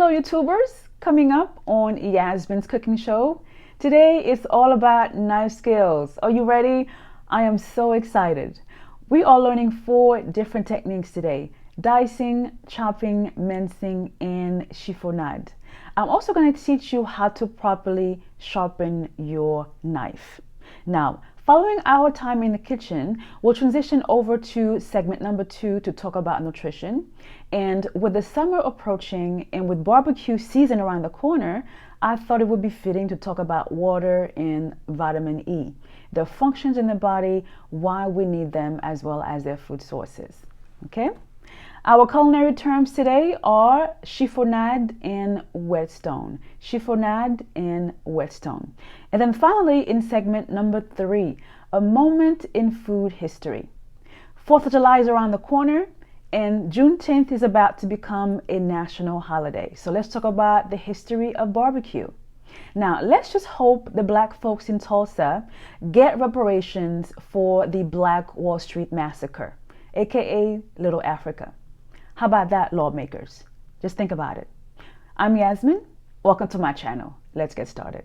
Hello YouTubers, coming up on Yasmin's cooking show. Today it's all about knife skills. Are you ready? I am so excited. We are learning 4 different techniques today: dicing, chopping, mincing, and chiffonade. I'm also going to teach you how to properly sharpen your knife. Now, following our time in the kitchen, we'll transition over to segment number 2 to talk about nutrition. And with the summer approaching and with barbecue season around the corner, I thought it would be fitting to talk about water and vitamin E, their functions in the body, why we need them, as well as their food sources. Okay? Our culinary terms today are chiffonade and whetstone. Chiffonade and whetstone. And then finally, in segment number 3, a moment in food history. 4th of July is around the corner, and Juneteenth is about to become a national holiday. So let's talk about the history of barbecue. Now, let's just hope the black folks in Tulsa get reparations for the Black Wall Street Massacre, aka Little Africa. How about that, lawmakers? Just think about it. I'm Yasmin. Welcome to my channel. Let's get started.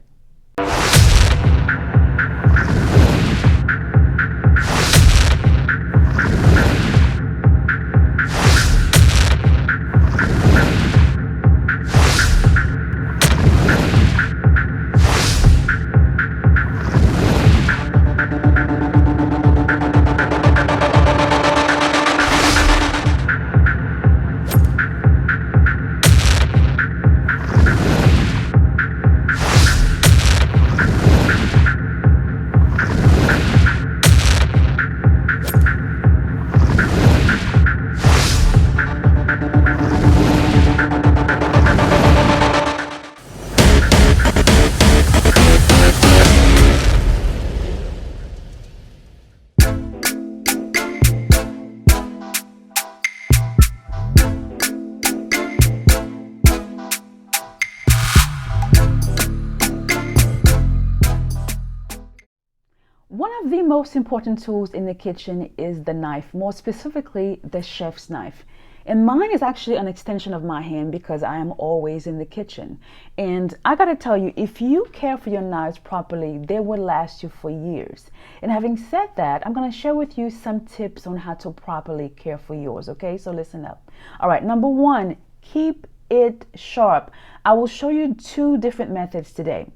One of the most important tools in the kitchen is the knife, more specifically the chef's knife. And mine is actually an extension of my hand because I am always in the kitchen. And I gotta tell you, if you care for your knives properly, they will last you for years. And having said that, I'm gonna share with you some tips on how to properly care for yours, okay? So listen up. All right, number 1, keep it sharp. I will show you 2 different methods today.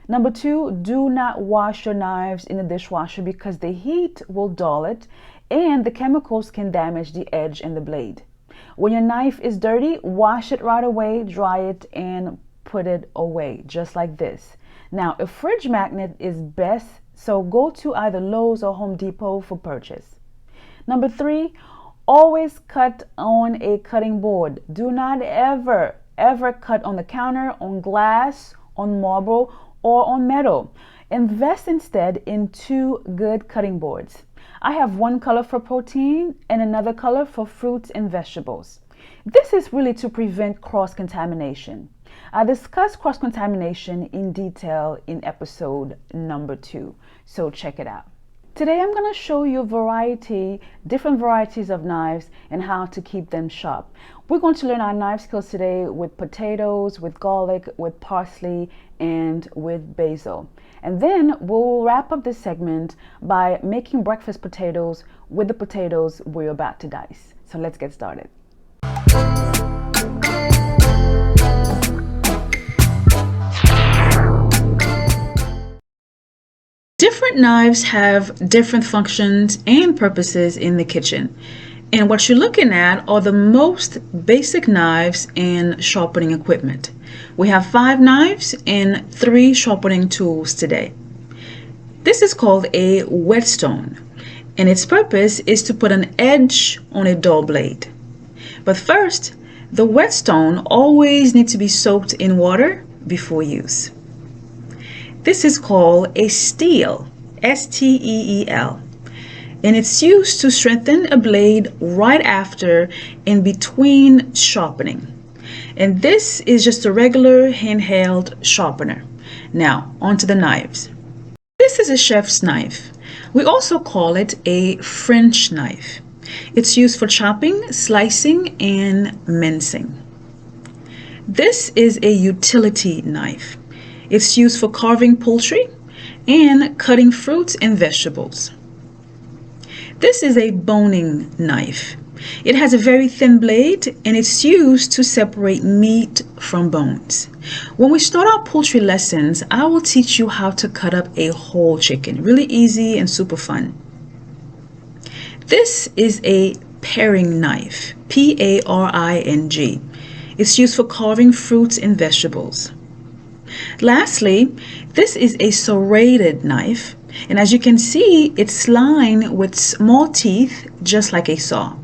Number 2, do not wash your knives in the dishwasher because the heat will dull it and the chemicals can damage the edge and the blade. When your knife is dirty, wash it right away, dry it, and put it away, just like this. Now, a fridge magnet is best, so go to either Lowe's or Home Depot for purchase. Number 3, always cut on a cutting board. Do not ever cut on the counter, on glass, on marble, or on metal. Invest instead in 2 good cutting boards. I have one color for protein and another color for fruits and vegetables. This is really to prevent cross-contamination. I discussed cross-contamination in detail in episode number 2, so check it out. Today I'm going to show you different varieties of knives and how to keep them sharp. We're going to learn our knife skills today with potatoes, with garlic, with parsley, and with basil. And then we'll wrap up this segment by making breakfast potatoes with the potatoes we're about to dice. So let's get started. Different knives have different functions and purposes in the kitchen. And what you're looking at are the most basic knives and sharpening equipment. We have 5 knives and 3 sharpening tools today. This is called a whetstone, and its purpose is to put an edge on a dull blade. But first, the whetstone always needs to be soaked in water before use. This is called a steel, S-T-E-E-L, and it's used to strengthen a blade right after and between sharpening. And this is just a regular handheld sharpener. Now, onto the knives. This is a chef's knife. We also call it a French knife. It's used for chopping, slicing, and mincing. This is a utility knife. It's used for carving poultry and cutting fruits and vegetables. This is a boning knife. It has a very thin blade and it's used to separate meat from bones. When we start our poultry lessons, I will teach you how to cut up a whole chicken. Really easy and super fun. This is a paring knife, P-A-R-I-N-G. It's used for carving fruits and vegetables. Lastly, this is a serrated knife, and as you can see, it's lined with small teeth just like a saw.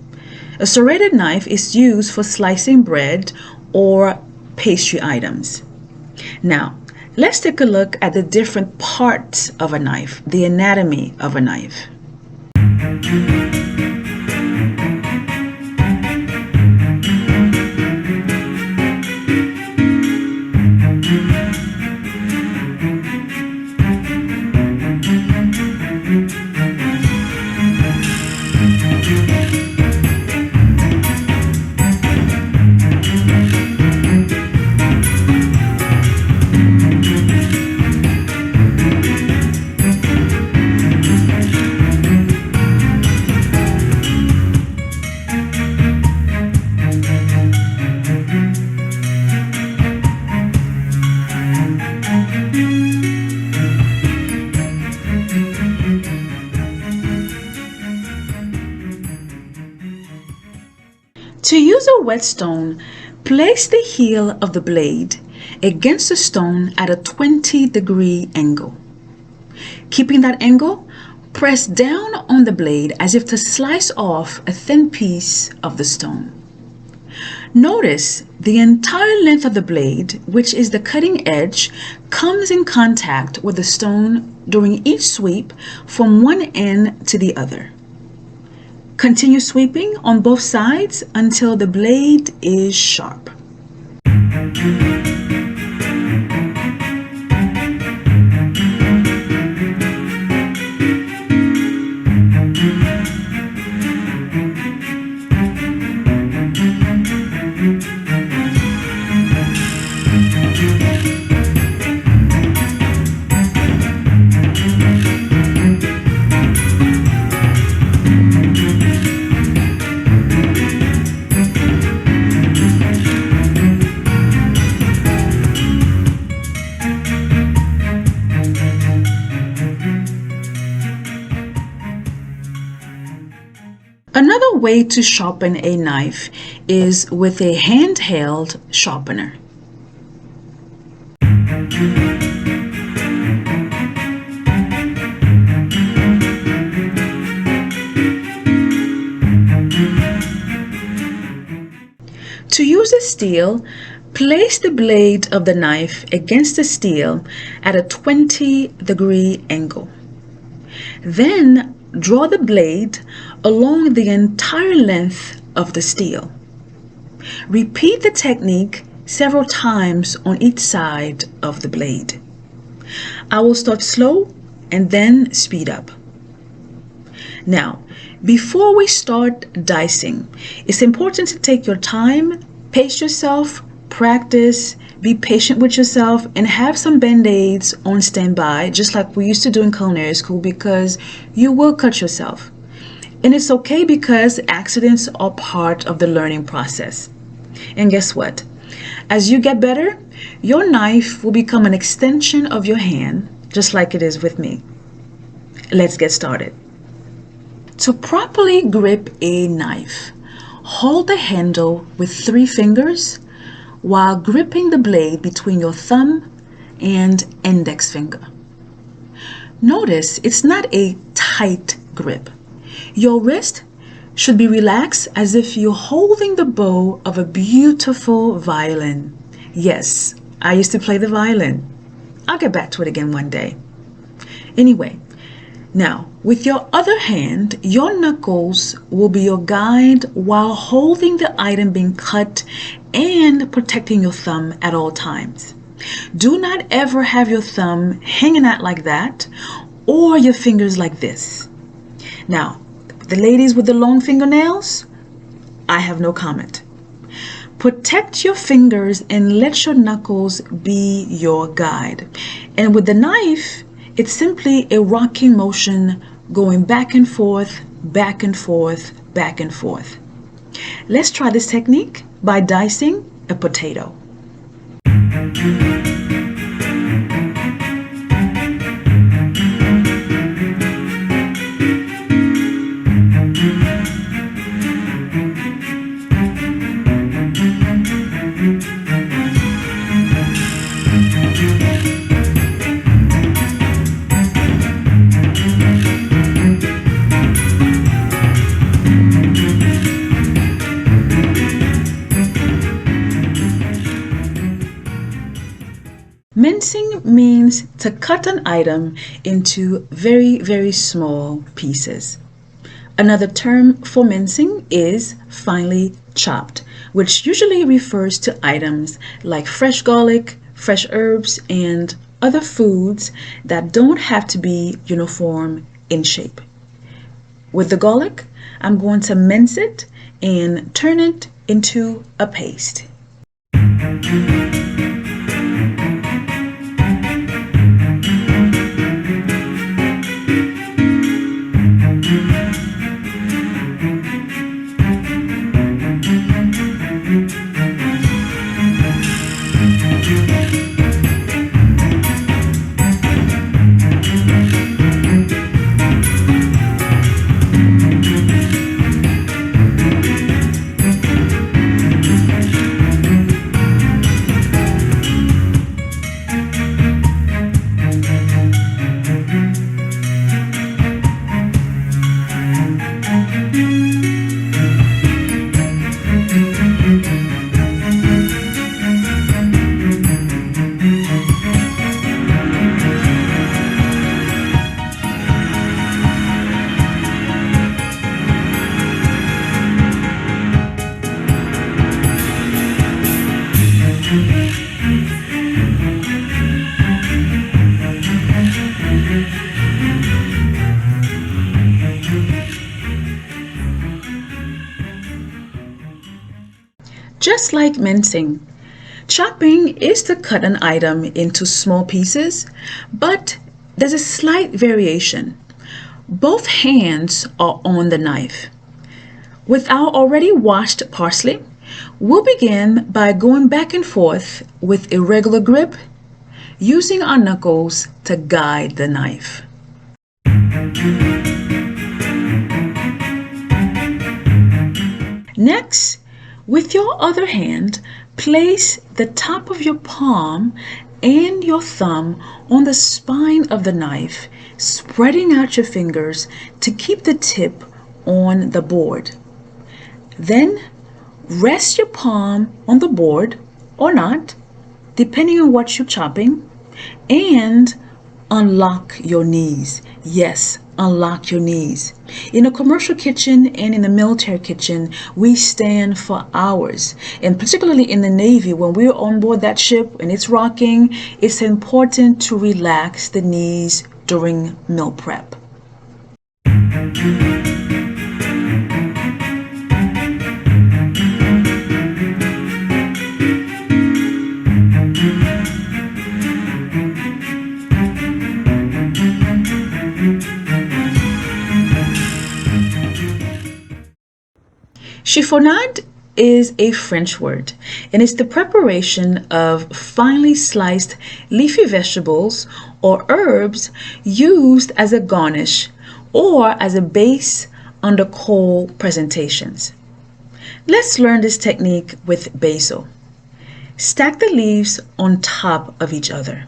A serrated knife is used for slicing bread or pastry items. Now, let's take a look at the different parts of a knife, the anatomy of a knife. To use a whetstone, place the heel of the blade against the stone at a 20-degree angle. Keeping that angle, press down on the blade as if to slice off a thin piece of the stone. Notice the entire length of the blade, which is the cutting edge, comes in contact with the stone during each sweep from one end to the other. Continue sweeping on both sides until the blade is sharp. Another way to sharpen a knife is with a handheld sharpener. To use a steel, place the blade of the knife against the steel at a 20-degree angle. Then draw the blade along the entire length of the steel. Repeat the technique several times on each side of the blade. I will start slow and then speed up. Now, before we start dicing, it's important to take your time, pace yourself, practice, be patient with yourself, and have some band-aids on standby, just like we used to do in culinary school, because you will cut yourself. And it's okay, because accidents are part of the learning process. And guess what? As you get better, your knife will become an extension of your hand, just like it is with me. Let's get started. To properly grip a knife, hold the handle with 3 fingers while gripping the blade between your thumb and index finger. Notice it's not a tight grip. Your wrist should be relaxed as if you're holding the bow of a beautiful violin. Yes, I used to play the violin. I'll get back to it again one day. Anyway, now with your other hand, your knuckles will be your guide while holding the item being cut and protecting your thumb at all times. Do not ever have your thumb hanging out like that or your fingers like this. Now, the ladies with the long fingernails, I have no comment. Protect your fingers and let your knuckles be your guide. And with the knife, it's simply a rocking motion going back and forth, back and forth, back and forth. Let's try this technique by dicing a potato. Mincing means to cut an item into very, very small pieces. Another term for mincing is finely chopped, which usually refers to items like fresh garlic, fresh herbs, and other foods that don't have to be uniform in shape. With the garlic, I'm going to mince it and turn it into a paste. Just like mincing, chopping is to cut an item into small pieces, but there's a slight variation. Both hands are on the knife. With our already washed parsley, we'll begin by going back and forth with a regular grip, using our knuckles to guide the knife. Next, with your other hand, place the top of your palm and your thumb on the spine of the knife, spreading out your fingers to keep the tip on the board. Then rest your palm on the board or not, depending on what you're chopping, and unlock your knees. Yes, unlock your knees. In a commercial kitchen and in the military kitchen, we stand for hours. And particularly in the Navy, when we're on board that ship and it's rocking, it's important to relax the knees during meal prep. Chiffonade is a French word, and it's the preparation of finely sliced leafy vegetables or herbs used as a garnish or as a base under cold presentations. Let's learn this technique with basil. Stack the leaves on top of each other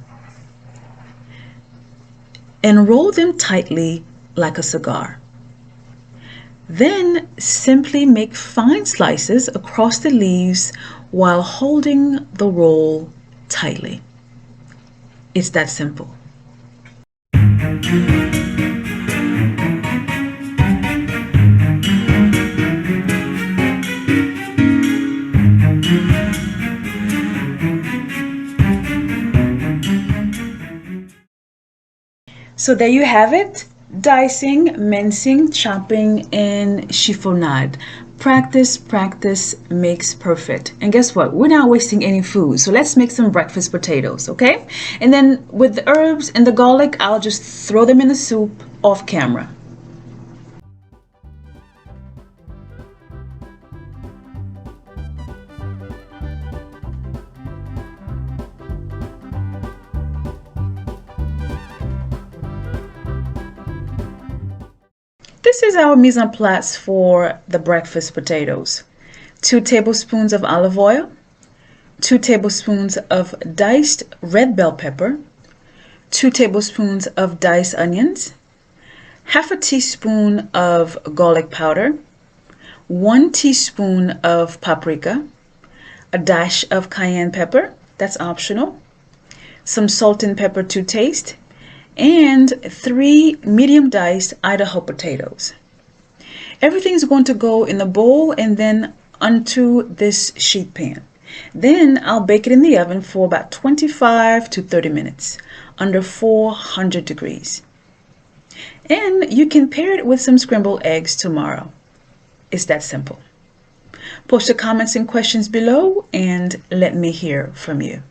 and roll them tightly like a cigar. Then simply make fine slices across the leaves while holding the roll tightly. It's that simple. So there you have it. Dicing, mincing, chopping, and chiffonade. Practice, practice makes perfect. And guess what? We're not wasting any food. So let's make some breakfast potatoes, okay? And then with the herbs and the garlic, I'll just throw them in the soup off camera. This is our mise en place for the breakfast potatoes. 2 tablespoons of olive oil, 2 tablespoons of diced red bell pepper, 2 tablespoons of diced onions, half a teaspoon of garlic powder, 1 teaspoon of paprika, a dash of cayenne pepper, that's optional, some salt and pepper to taste, and 3 medium diced Idaho potatoes. Everything's going to go in the bowl and then onto this sheet pan. Then I'll bake it in the oven for about 25 to 30 minutes under 400 degrees. And you can pair it with some scrambled eggs tomorrow. It's that simple. Post your comments and questions below and let me hear from you.